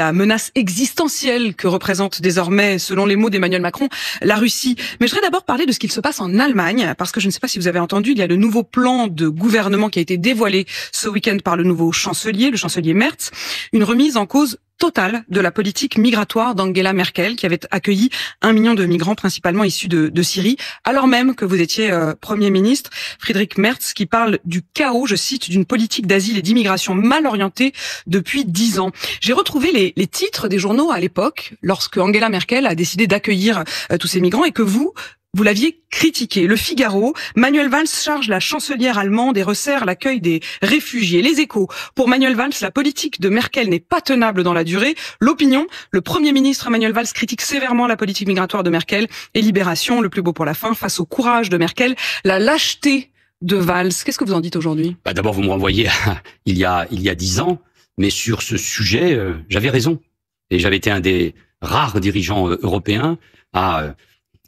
la menace existentielle que représente désormais, selon les mots d'Emmanuel Macron, la Russie. Mais je voudrais d'abord parler de ce qu'il se passe en Allemagne, parce que je ne sais pas si vous avez entendu, il y a le nouveau plan de gouvernement qui a été dévoilé ce week-end par le nouveau chancelier, le chancelier Merz, une remise en cause totale de la politique migratoire d'Angela Merkel, qui avait accueilli 1 million de migrants principalement issus de Syrie, alors même que vous étiez Premier ministre. Friedrich Merz qui parle du chaos, je cite, d'une politique d'asile et d'immigration mal orientée depuis 10 ans. J'ai retrouvé les titres des journaux à l'époque, lorsque Angela Merkel a décidé d'accueillir tous ces migrants, et que vous l'aviez critiqué. Le Figaro, Manuel Valls charge la chancelière allemande et resserre l'accueil des réfugiés. Les Échos, pour Manuel Valls, la politique de Merkel n'est pas tenable dans la durée. L'Opinion, le Premier ministre Manuel Valls critique sévèrement la politique migratoire de Merkel. Et Libération, le plus beau pour la fin, face au courage de Merkel, la lâcheté de Valls. Qu'est-ce que vous en dites aujourd'hui? D'abord, vous me renvoyez à il y a 10 ans, mais sur ce sujet, j'avais raison. Et j'avais été un des rares dirigeants européens à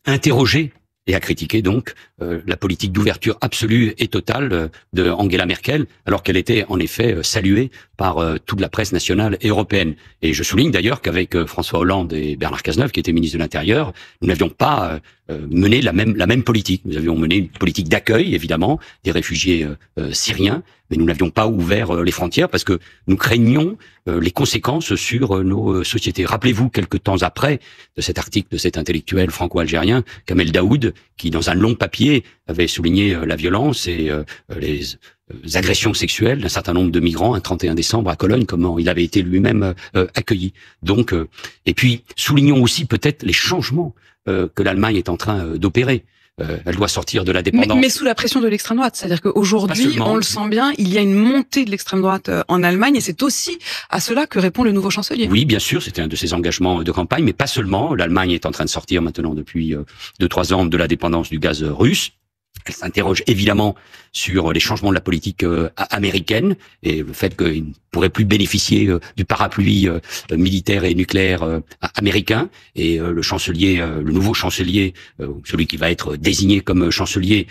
interroger et à critiquer donc la politique d'ouverture absolue et totale de Angela Merkel, alors qu'elle était en effet saluée par toute la presse nationale et européenne. Et je souligne d'ailleurs qu'avec François Hollande et Bernard Cazeneuve, qui était ministre de l'Intérieur, nous n'avions pas mené la même politique. Nous avions mené une politique d'accueil, évidemment, des réfugiés syriens, mais nous n'avions pas ouvert les frontières parce que nous craignions les conséquences sur nos sociétés. Rappelez-vous, quelques temps après de cet article de cet intellectuel franco-algérien, Kamel Daoud, qui, dans un long papier, avait souligné la violence et les agressions sexuelles d'un certain nombre de migrants un 31 décembre à Cologne, comment il avait été lui-même accueilli. Donc, et puis, soulignons aussi peut-être les changements que l'Allemagne est en train d'opérer. Elle doit sortir de la dépendance. Mais sous la pression de l'extrême droite. C'est-à-dire qu'aujourd'hui, on le sent bien, il y a une montée de l'extrême droite en Allemagne, et c'est aussi à cela que répond le nouveau chancelier. Oui, bien sûr, c'était un de ses engagements de campagne, mais pas seulement. L'Allemagne est en train de sortir maintenant depuis 2-3 ans de la dépendance du gaz russe. Elle s'interroge évidemment sur les changements de la politique américaine et le fait qu'il ne pourrait plus bénéficier du parapluie militaire et nucléaire américain. Et le chancelier, le nouveau chancelier, celui qui va être désigné comme chancelier,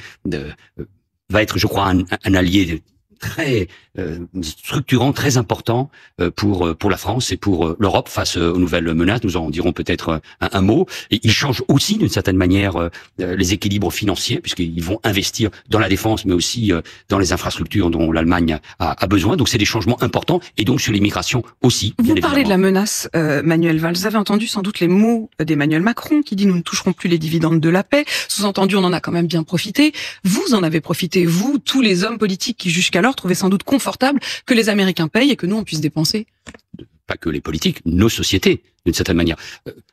va être, je crois, un allié très structurant, très important pour la France et pour l'Europe face aux nouvelles menaces. Nous en dirons peut-être un mot. Et il change aussi d'une certaine manière les équilibres financiers, puisqu'ils vont investir dans la défense, mais aussi dans les infrastructures dont l'Allemagne a besoin. Donc c'est des changements importants, et donc sur l'immigration aussi. Vous parlez de la menace, Manuel Valls. Vous avez entendu sans doute les mots d'Emmanuel Macron qui dit « Nous ne toucherons plus les dividendes de la paix ». Sous-entendu, on en a quand même bien profité. Vous en avez profité, vous, tous les hommes politiques qui jusqu'alors trouvaient sans doute confortable que les Américains payent et que nous, on puisse dépenser. Pas que les politiques, nos sociétés, d'une certaine manière.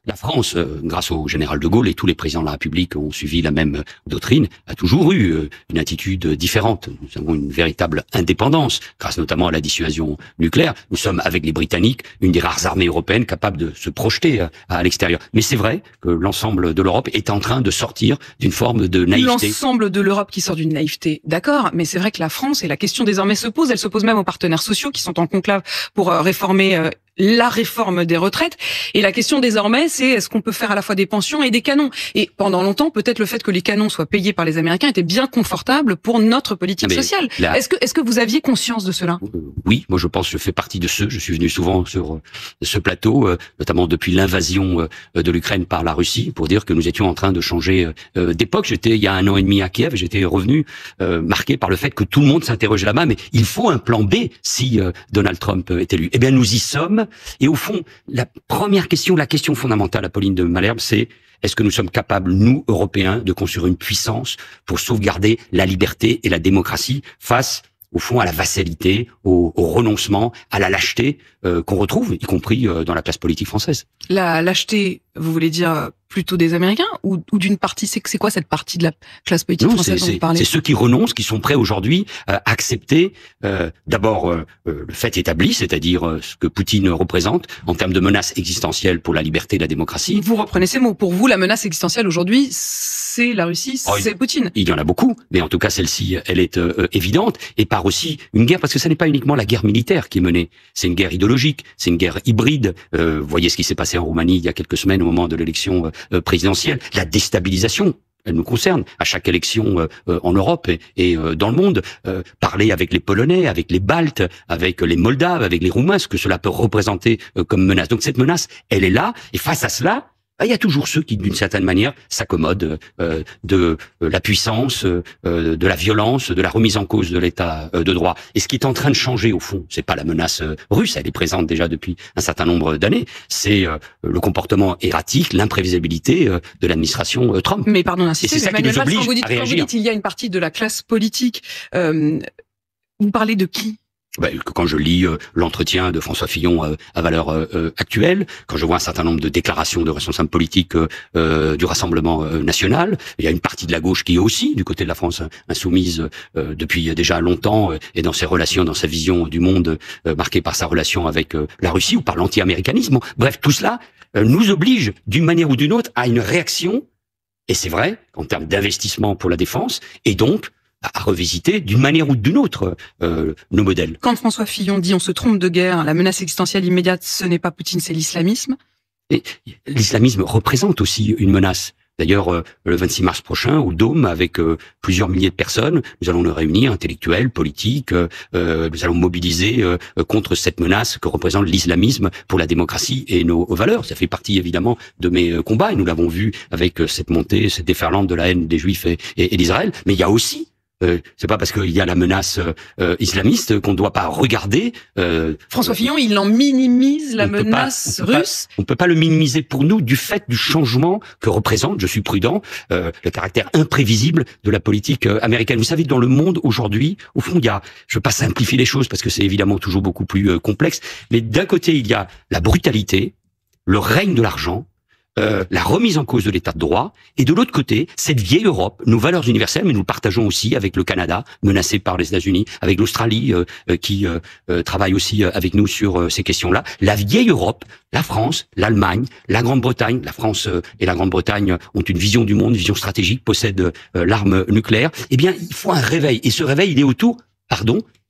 La France, grâce au général de Gaulle et tous les présidents de la République ont suivi la même doctrine, a toujours eu une attitude différente. Nous avons une véritable indépendance, grâce notamment à la dissuasion nucléaire. Nous sommes, avec les Britanniques, une des rares armées européennes capables de se projeter à l'extérieur. Mais c'est vrai que l'ensemble de l'Europe est en train de sortir d'une forme de naïveté. L'ensemble de l'Europe qui sort d'une naïveté, d'accord, mais c'est vrai que la France, et la question désormais se pose, elle se pose même aux partenaires sociaux qui sont en conclave pour réformer la réforme des retraites. Et la question désormais, c'est est-ce qu'on peut faire à la fois des pensions et des canons? Et pendant longtemps, peut-être le fait que les canons soient payés par les Américains était bien confortable pour notre politique sociale. Est-ce que vous aviez conscience de cela? Oui, moi je pense que je fais partie de ceux. Je suis venu souvent sur ce plateau, notamment depuis l'invasion de l'Ukraine par la Russie, pour dire que nous étions en train de changer d'époque. J'étais il y a 1 an et demi à Kiev, j'étais revenu marqué par le fait que tout le monde s'interrogeait là-bas, mais il faut un plan B si Donald Trump est élu. Eh bien, nous y sommes. Et au fond, la première question, la question fondamentale, Apolline de Malherbe, c'est est-ce que nous sommes capables, nous, Européens, de construire une puissance pour sauvegarder la liberté et la démocratie face, au fond, à la vassalité, au renoncement, à la lâcheté qu'on retrouve, y compris dans la classe politique française. La lâcheté, vous voulez dire plutôt des Américains ou d'une partie? C'est quoi cette partie de la classe politique française dont vous parlez? C'est ceux qui renoncent, qui sont prêts aujourd'hui à accepter d'abord le fait établi, c'est-à-dire ce que Poutine représente en termes de menace existentielle pour la liberté et la démocratie. Vous reprenez ces mots. Pour vous, la menace existentielle aujourd'hui, c'est la Russie, c'est Poutine. Il y en a beaucoup, mais en tout cas celle-ci, elle est évidente, et par aussi une guerre, parce que ce n'est pas uniquement la guerre militaire qui est menée, c'est une guerre idéologique, c'est une guerre hybride. Vous voyez ce qui s'est passé en Roumanie il y a quelques semaines au moment de l'élection présidentielle, la déstabilisation Elle nous concerne à chaque élection en Europe et dans le monde. Parler avec les Polonais, avec les Baltes, avec les Moldaves, avec les Roumains, ce que cela peut représenter comme menace. Donc cette menace, elle est là. Et face à cela, il y a toujours ceux qui, d'une certaine manière, s'accommodent de la puissance, de la violence, de la remise en cause de l'état de droit. Et ce qui est en train de changer, au fond, c'est pas la menace russe, elle est présente déjà depuis un certain nombre d'années, c'est le comportement erratique, l'imprévisibilité de l'administration Trump. Mais pardon d'insister, c'est ça qui nous oblige à réagir. Quand vous dites il y a une partie de la classe politique, vous parlez de qui ? Quand je lis l'entretien de François Fillon à Valeurs Actuelles, quand je vois un certain nombre de déclarations de responsables politiques du Rassemblement national, il y a une partie de la gauche qui est aussi du côté de la France insoumise depuis déjà longtemps et dans ses relations, dans sa vision du monde marquée par sa relation avec la Russie ou par l'anti-américanisme. Bref, tout cela nous oblige d'une manière ou d'une autre à une réaction, et c'est vrai, en termes d'investissement pour la défense, et donc à revisiter d'une manière ou d'une autre nos modèles. Quand François Fillon dit on se trompe de guerre, la menace existentielle immédiate, ce n'est pas Poutine, c'est l'islamisme. Et l'islamisme représente aussi une menace. D'ailleurs, le 26 mars prochain, au Dôme, avec plusieurs milliers de personnes, nous allons nous réunir, intellectuels, politiques, nous allons mobiliser contre cette menace que représente l'islamisme pour la démocratie et nos valeurs. Ça fait partie évidemment de mes combats, et nous l'avons vu avec cette montée, cette déferlante de la haine des Juifs et d'Israël. Mais il y a aussi c'est pas parce qu'il y a la menace islamiste qu'on ne doit pas regarder. François Fillon, il en minimise la menace russe. On peut pas le minimiser pour nous du fait du changement que représente, je suis prudent, le caractère imprévisible de la politique américaine. Vous savez, dans le monde aujourd'hui, au fond, il y a, je veux pas simplifier les choses parce que c'est évidemment toujours beaucoup plus complexe, mais d'un côté, il y a la brutalité, le règne de l'argent, la remise en cause de l'état de droit, et de l'autre côté, cette vieille Europe, nos valeurs universelles, mais nous le partageons aussi avec le Canada, menacé par les États-Unis, avec l'Australie, qui travaille aussi avec nous sur ces questions-là. La vieille Europe, la France, l'Allemagne, la Grande-Bretagne, la France et la Grande-Bretagne ont une vision du monde, une vision stratégique, possèdent l'arme nucléaire. Eh bien, il faut un réveil, et ce réveil, il est autour,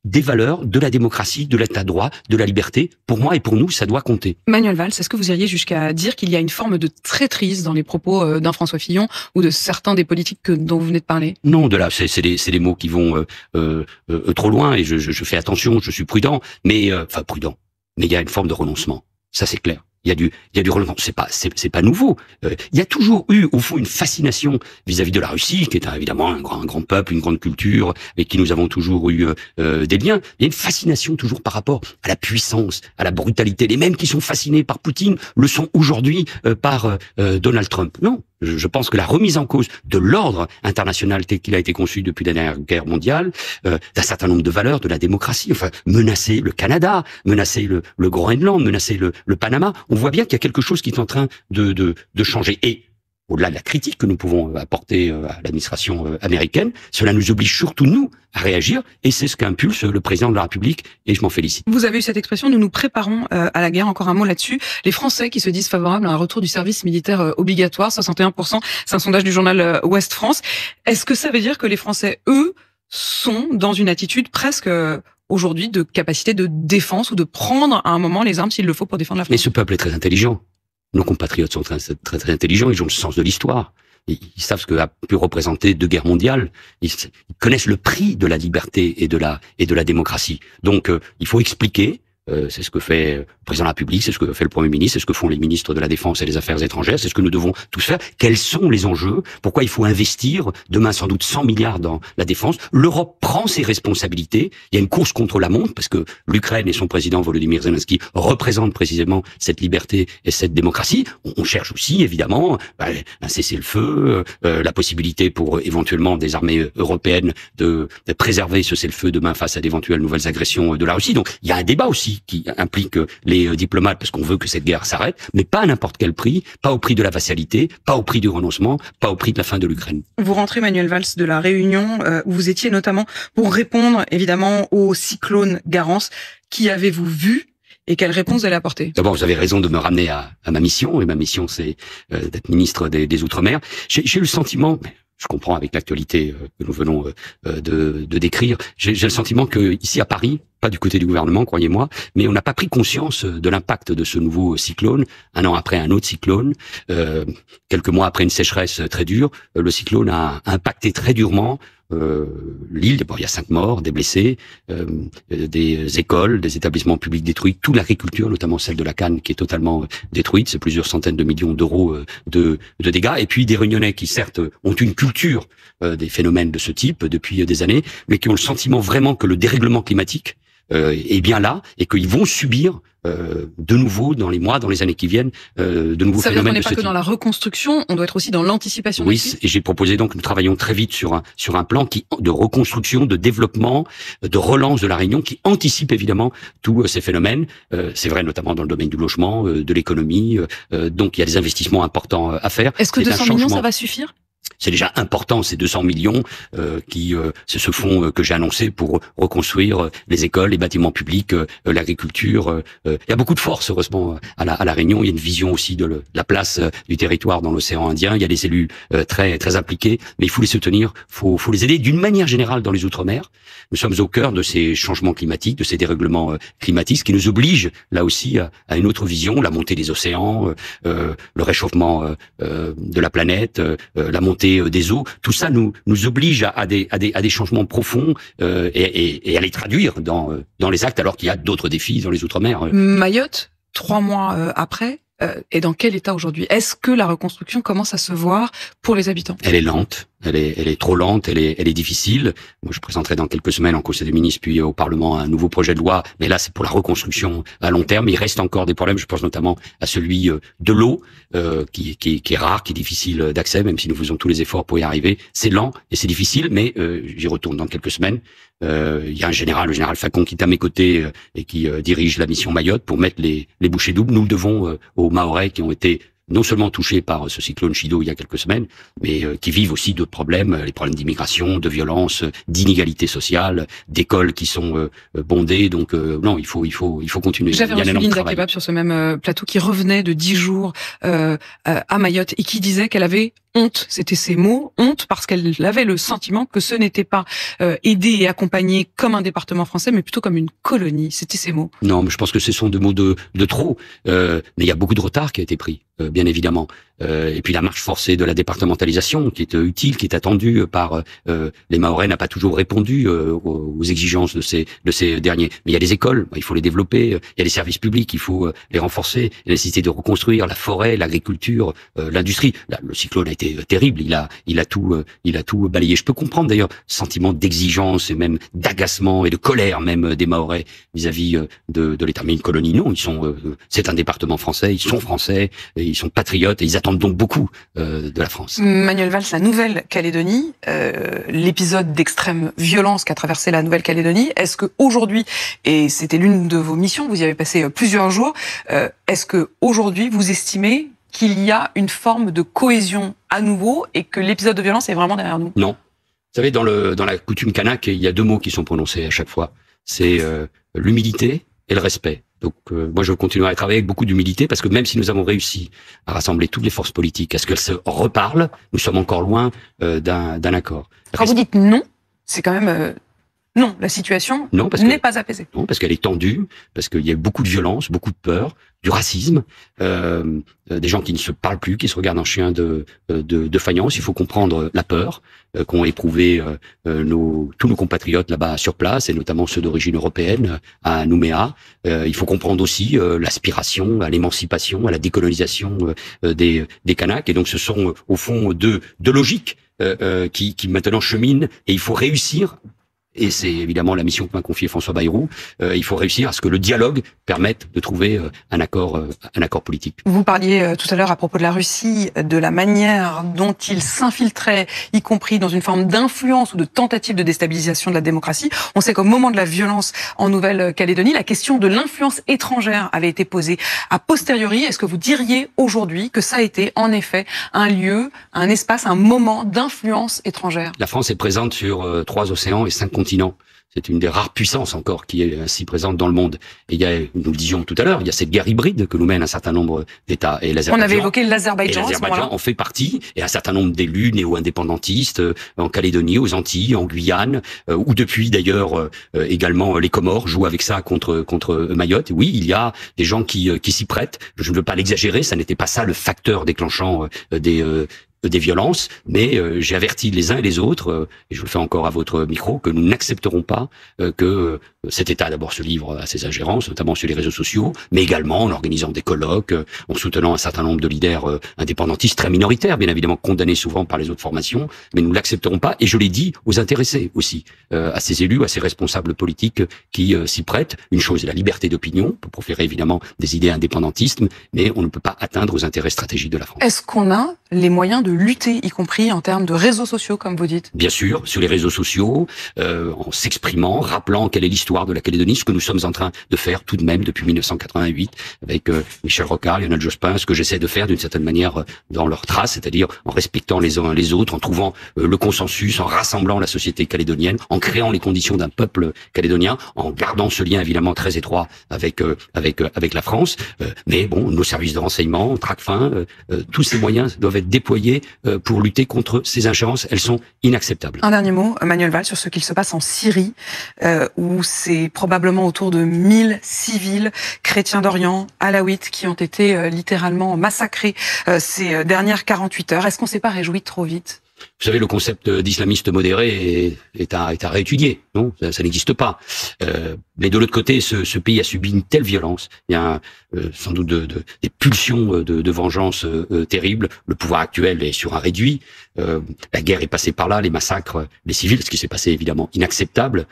des valeurs, de la démocratie, de l'état de droit, de la liberté. Pour moi et pour nous, ça doit compter. Manuel Valls, est-ce que vous iriez jusqu'à dire qu'il y a une forme de traîtrise dans les propos d'un François Fillon ou de certains des politiques dont vous venez de parler? Non, de là, c'est des mots qui vont trop loin, et je fais attention, je suis prudent, mais prudent. Mais il y a une forme de renoncement. Ça, c'est clair. Il y a du renoncement. C'est pas nouveau. Il y a toujours eu, au fond, une fascination vis-à-vis de la Russie, qui est évidemment un grand peuple, une grande culture, avec qui nous avons toujours eu des liens. Il y a une fascination toujours par rapport à la puissance, à la brutalité. Les mêmes qui sont fascinés par Poutine le sont aujourd'hui par Donald Trump. Non. Je pense que la remise en cause de l'ordre international tel qu'il a été conçu depuis la dernière guerre mondiale, d'un certain nombre de valeurs, de la démocratie, enfin, menacer le Canada, menacer le Groenland, menacer le Panama, on voit bien qu'il y a quelque chose qui est en train de changer. Et au-delà de la critique que nous pouvons apporter à l'administration américaine, cela nous oblige surtout, nous, à réagir, et c'est ce qu'impulse le président de la République, et je m'en félicite. Vous avez eu cette expression, nous nous préparons à la guerre, encore un mot là-dessus. Les Français qui se disent favorables à un retour du service militaire obligatoire, 61%, c'est un sondage du journal Ouest France. Est-ce que ça veut dire que les Français, eux, sont dans une attitude presque aujourd'hui de capacité de défense ou de prendre à un moment les armes s'il le faut pour défendre la France? Mais ce peuple est très intelligent. Nos compatriotes sont très intelligents, ils ont le sens de l'histoire. Ils savent ce que a pu représenter deux guerres mondiales. Ils connaissent le prix de la liberté et de la démocratie. Donc, il faut expliquer. C'est ce que fait le président de la République, c'est ce que fait le Premier ministre, c'est ce que font les ministres de la Défense et des Affaires étrangères, c'est ce que nous devons tous faire. Quels sont les enjeux? Pourquoi il faut investir demain sans doute 100 milliards dans la défense? L'Europe prend ses responsabilités. Il y a une course contre la montre parce que l'Ukraine et son président Volodymyr Zelensky représentent précisément cette liberté et cette démocratie. On cherche aussi évidemment un cessez-le-feu, la possibilité pour éventuellement des armées européennes de préserver ce cessez-le-feu demain face à d'éventuelles nouvelles agressions de la Russie. Donc il y a un débat aussi qui implique les diplomates, parce qu'on veut que cette guerre s'arrête, mais pas à n'importe quel prix, pas au prix de la vassalité, pas au prix du renoncement, pas au prix de la fin de l'Ukraine. Vous rentrez, Manuel Valls, de la Réunion, où vous étiez notamment pour répondre évidemment au cyclone Garance. Qui avez-vous vu et quelle réponse vous allez apporter? D'abord, vous avez raison de me ramener à ma mission, et ma mission c'est d'être ministre des Outre-mer. J'ai eu le sentiment, je comprends avec l'actualité que nous venons de décrire. J'ai le sentiment que ici à Paris, pas du côté du gouvernement, croyez-moi, mais on n'a pas pris conscience de l'impact de ce nouveau cyclone. Un an après un autre cyclone, quelques mois après une sécheresse très dure, le cyclone a impacté très durement l'île. D'abord, il y a 5 morts, des blessés, des écoles, des établissements publics détruits, toute l'agriculture, notamment celle de la canne, qui est totalement détruite. C'est plusieurs centaines de millions d'euros de dégâts. Et puis des Réunionnais qui, certes, ont une culture des phénomènes de ce type depuis des années, mais qui ont le sentiment vraiment que le dérèglement climatique est bien là et qu'ils vont subir de nouveau dans les mois, dans les années qui viennent, de nouveaux phénomènes de ce type. Ça veut dire qu'on n'est pas que dans la reconstruction, on doit être aussi dans l'anticipation. Oui, et j'ai proposé donc, nous travaillons très vite sur un plan de reconstruction, de développement, de relance de la Réunion, qui anticipe évidemment tous ces phénomènes. C'est vrai notamment dans le domaine du logement, de l'économie. Donc il y a des investissements importants à faire. Est-ce que 200 millions, ça va suffire ? C'est déjà important, ces 200 millions c'est ce fonds que j'ai annoncé pour reconstruire les écoles, les bâtiments publics, l'agriculture. Il y a beaucoup de force, heureusement, à la Réunion. Il y a une vision aussi de la place du territoire dans l'océan Indien. Il y a des élus très très impliqués, mais il faut les soutenir, faut les aider d'une manière générale dans les Outre-mer. Nous sommes au cœur de ces changements climatiques, de ces dérèglements climatiques, ce qui nous oblige là aussi à une autre vision, la montée des océans, le réchauffement de la planète, la montée des eaux. Tout ça nous oblige à des changements profonds et à les traduire dans les actes, alors qu'il y a d'autres défis dans les Outre-mer. Mayotte, 3 mois après, est dans quel état aujourd'hui? Est-ce que la reconstruction commence à se voir pour les habitants? Elle est lente. Elle est trop lente, elle est difficile. Moi, je présenterai dans quelques semaines en Conseil des ministres puis au Parlement un nouveau projet de loi, mais là c'est pour la reconstruction à long terme. Il reste encore des problèmes, je pense notamment à celui de l'eau, qui est rare, qui est difficile d'accès, même si nous faisons tous les efforts pour y arriver. C'est lent et c'est difficile, mais j'y retourne dans quelques semaines. Il y a le général Facon qui est à mes côtés et qui dirige la mission Mayotte pour mettre les bouchées doubles. Nous le devons aux Mahorais qui ont été non seulement touchés par ce cyclone Chido il y a quelques semaines, mais qui vivent aussi d'autres problèmes, les problèmes d'immigration, de violence, d'inégalité sociale, d'écoles qui sont bondées. Donc non, il faut continuer. J'avais reçu Linda Kebab sur ce même plateau qui revenait de 10 jours à Mayotte et qui disait qu'elle avait honte, c'était ses mots, honte parce qu'elle avait le sentiment que ce n'était pas aidé et accompagné comme un département français, mais plutôt comme une colonie. C'était ses mots. Non, mais je pense que ce sont des mots de trop. Mais il y a beaucoup de retard qui a été pris, bien évidemment. Et puis la marche forcée de la départementalisation, qui est utile, qui est attendue par les Mahorais, n'a pas toujours répondu aux exigences de ces derniers. Mais il y a des écoles, il faut les développer. Il y a des services publics, il faut les renforcer. La nécessité de reconstruire la forêt, l'agriculture, l'industrie. Là, le cyclone a été terrible. Il a tout balayé. Je peux comprendre d'ailleurs ce sentiment d'exigence et même d'agacement et de colère même des Mahorais vis-à-vis de l'État. Mais une colonie, non. C'est un département français. Ils sont français. Et ils sont patriotes et ils attendent donc beaucoup de la France. Manuel Valls, la Nouvelle-Calédonie, l'épisode d'extrême violence qu'a traversé la Nouvelle-Calédonie, est-ce que aujourd'hui, et c'était l'une de vos missions, vous y avez passé plusieurs jours, est-ce que aujourd'hui vous estimez qu'il y a une forme de cohésion à nouveau et que l'épisode de violence est vraiment derrière nous? Non. Vous savez, dans la coutume kanak, il y a 2 mots qui sont prononcés à chaque fois. C'est l'humilité et le respect. Donc moi je continuerai à travailler avec beaucoup d'humilité parce que même si nous avons réussi à rassembler toutes les forces politiques, à ce qu'elles se reparlent, nous sommes encore loin d'un accord. Quand vous dites non, c'est quand même non, la situation n'est pas apaisée. Non, parce qu'elle est tendue, parce qu'il y a beaucoup de violence, beaucoup de peur, du racisme, des gens qui ne se parlent plus, qui se regardent en chien de faïence. Il faut comprendre la peur qu'ont éprouvé tous nos compatriotes là-bas sur place, et notamment ceux d'origine européenne à Nouméa. Il faut comprendre aussi l'aspiration à l'émancipation, à la décolonisation des Kanaks. Et donc ce sont au fond deux logiques qui maintenant cheminent, et il faut réussir. Et c'est évidemment la mission que m'a confiée François Bayrou. Il faut réussir à ce que le dialogue permette de trouver un accord politique. Vous parliez tout à l'heure à propos de la Russie, de la manière dont il s'infiltrait, y compris dans une forme d'influence ou de tentative de déstabilisation de la démocratie. On sait qu'au moment de la violence en Nouvelle-Calédonie, la question de l'influence étrangère avait été posée a posteriori. Est-ce que vous diriez aujourd'hui que ça a été en effet un lieu, un espace, un moment d'influence étrangère? La France est présente sur 3 océans et 5 continents. C'est une des rares puissances encore qui est ainsi présente dans le monde. Et il y a, nous le disions tout à l'heure, il y a cette guerre hybride que nous mène un certain nombre d'États. Et on avait évoqué l'Azerbaïdjan. Et l'Azerbaïdjan en fait partie. Et un certain nombre d'élus néo-indépendantistes en Calédonie, aux Antilles, en Guyane, ou depuis d'ailleurs également les Comores jouent avec ça contre Mayotte. Oui, il y a des gens qui s'y prêtent. Je ne veux pas l'exagérer, ça n'était pas ça le facteur déclenchant des violences, mais j'ai averti les uns et les autres, et je le fais encore à votre micro, que nous n'accepterons pas que cet État d'abord se livre à ses ingérences, notamment sur les réseaux sociaux, mais également en organisant des colloques, en soutenant un certain nombre de leaders indépendantistes très minoritaires, bien évidemment condamnés souvent par les autres formations, mais nous l'accepterons pas, et je l'ai dit aux intéressés aussi, à ces élus, à ces responsables politiques qui s'y prêtent. Une chose est la liberté d'opinion, pour proférer évidemment des idées indépendantistes, mais on ne peut pas atteindre aux intérêts stratégiques de la France. Est-ce qu'on a les moyens de lutter, y compris en termes de réseaux sociaux, comme vous dites? Bien sûr, sur les réseaux sociaux, en s'exprimant, rappelant quelle est l'histoire de la Calédonie, ce que nous sommes en train de faire tout de même depuis 1988 avec Michel Rocard, Lionel Jospin, ce que j'essaie de faire d'une certaine manière dans leurs traces, c'est-à-dire en respectant les uns les autres, en trouvant le consensus, en rassemblant la société calédonienne, en créant les conditions d'un peuple calédonien, en gardant ce lien évidemment très étroit avec la France. Mais bon, nos services de renseignement, Tracfin, tous ces moyens doivent être déployés pour lutter contre ces ingérences. Elles sont inacceptables. Un dernier mot, Manuel Valls, sur ce qu'il se passe en Syrie, où c'est probablement autour de 1000 civils chrétiens d'Orient, alaouites, qui ont été littéralement massacrés ces dernières 48 heures. Est-ce qu'on s'est pas réjoui trop vite? Vous savez, le concept d'islamiste modéré est à réétudier, non? Ça n'existe pas. Mais de l'autre côté, ce pays a subi une telle violence. Il y a sans doute des pulsions de vengeance terribles. Le pouvoir actuel est sur un réduit. La guerre est passée par là, les massacres, les civils, ce qui s'est passé évidemment inacceptable.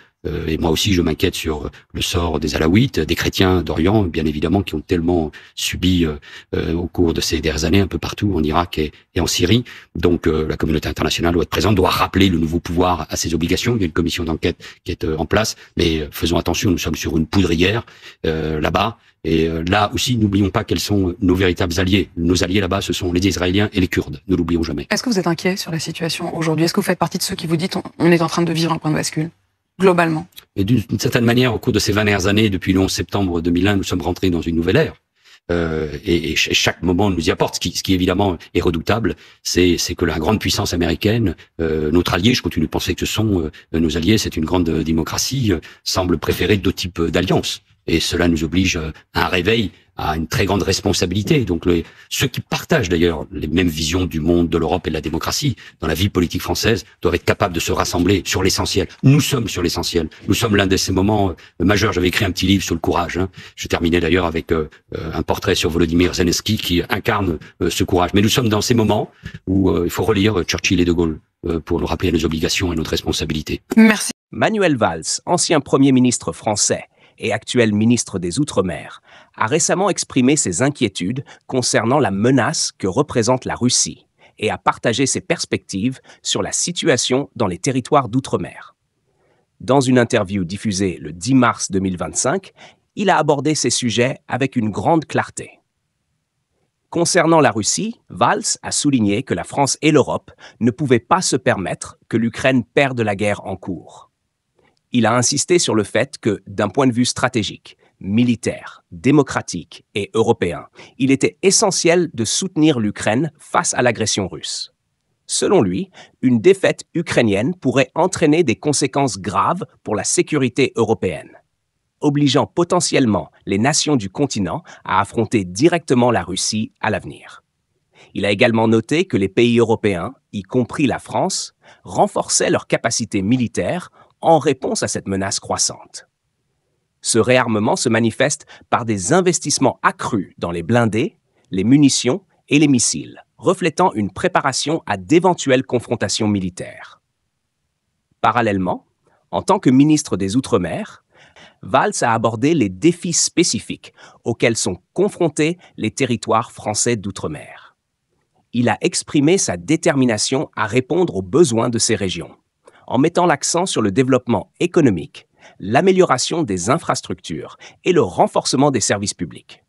Et moi aussi, je m'inquiète sur le sort des Alaouites, des chrétiens d'Orient, bien évidemment, qui ont tellement subi au cours de ces dernières années un peu partout en Irak et en Syrie. Donc, la communauté internationale doit être présente, doit rappeler le nouveau pouvoir à ses obligations. Il y a une commission d'enquête qui est en place, mais faisons attention, nous sommes sur une poudrière là-bas. Et là aussi, n'oublions pas quels sont nos véritables alliés. Nos alliés là-bas, ce sont les Israéliens et les Kurdes. Ne l'oublions jamais. Est-ce que vous êtes inquiet sur la situation aujourd'hui? Est-ce que vous faites partie de ceux qui vous disent on est en train de vivre un point de bascule, globalement? Et d'une certaine manière, au cours de ces 20 dernières années, depuis le 11 septembre 2001, nous sommes rentrés dans une nouvelle ère. Et chaque moment nous y apporte. Ce qui évidemment est redoutable, c'est que la grande puissance américaine, notre allié, je continue de penser que ce sont nos alliés, c'est une grande démocratie, semble préférer d'autres types d'alliances. Et cela nous oblige à un réveil, à une très grande responsabilité. Donc ceux qui partagent d'ailleurs les mêmes visions du monde, de l'Europe et de la démocratie dans la vie politique française doivent être capables de se rassembler sur l'essentiel. Nous sommes sur l'essentiel. Nous sommes l'un de ces moments majeurs. J'avais écrit un petit livre sur le courage. Je terminais d'ailleurs avec un portrait sur Volodymyr Zelensky qui incarne ce courage. Mais nous sommes dans ces moments où il faut relire Churchill et De Gaulle pour nous rappeler nos obligations et notre responsabilité. Merci. Manuel Valls, ancien Premier ministre français et actuel ministre des Outre-mer, a récemment exprimé ses inquiétudes concernant la menace que représente la Russie et a partagé ses perspectives sur la situation dans les territoires d'outre-mer. Dans une interview diffusée le 10 mars 2025, il a abordé ces sujets avec une grande clarté. Concernant la Russie, Valls a souligné que la France et l'Europe ne pouvaient pas se permettre que l'Ukraine perde la guerre en cours. Il a insisté sur le fait que, d'un point de vue stratégique, militaire, démocratique et européen, il était essentiel de soutenir l'Ukraine face à l'agression russe. Selon lui, une défaite ukrainienne pourrait entraîner des conséquences graves pour la sécurité européenne, obligeant potentiellement les nations du continent à affronter directement la Russie à l'avenir. Il a également noté que les pays européens, y compris la France, renforçaient leurs capacités militaires en réponse à cette menace croissante. Ce réarmement se manifeste par des investissements accrus dans les blindés, les munitions et les missiles, reflétant une préparation à d'éventuelles confrontations militaires. Parallèlement, en tant que ministre des Outre-mer, Valls a abordé les défis spécifiques auxquels sont confrontés les territoires français d'outre-mer. Il a exprimé sa détermination à répondre aux besoins de ces régions, en mettant l'accent sur le développement économique, l'amélioration des infrastructures et le renforcement des services publics.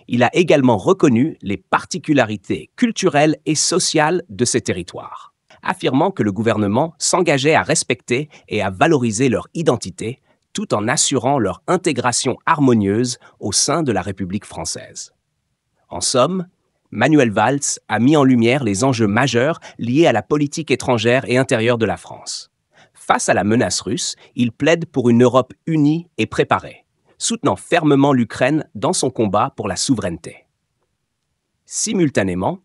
Il a également reconnu les particularités culturelles et sociales de ces territoires, affirmant que le gouvernement s'engageait à respecter et à valoriser leur identité, tout en assurant leur intégration harmonieuse au sein de la République française. En somme, Manuel Valls a mis en lumière les enjeux majeurs liés à la politique étrangère et intérieure de la France. Face à la menace russe, il plaide pour une Europe unie et préparée, soutenant fermement l'Ukraine dans son combat pour la souveraineté. Simultanément,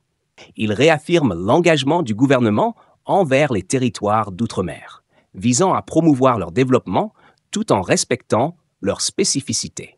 il réaffirme l'engagement du gouvernement envers les territoires d'outre-mer, visant à promouvoir leur développement tout en respectant leurs spécificités.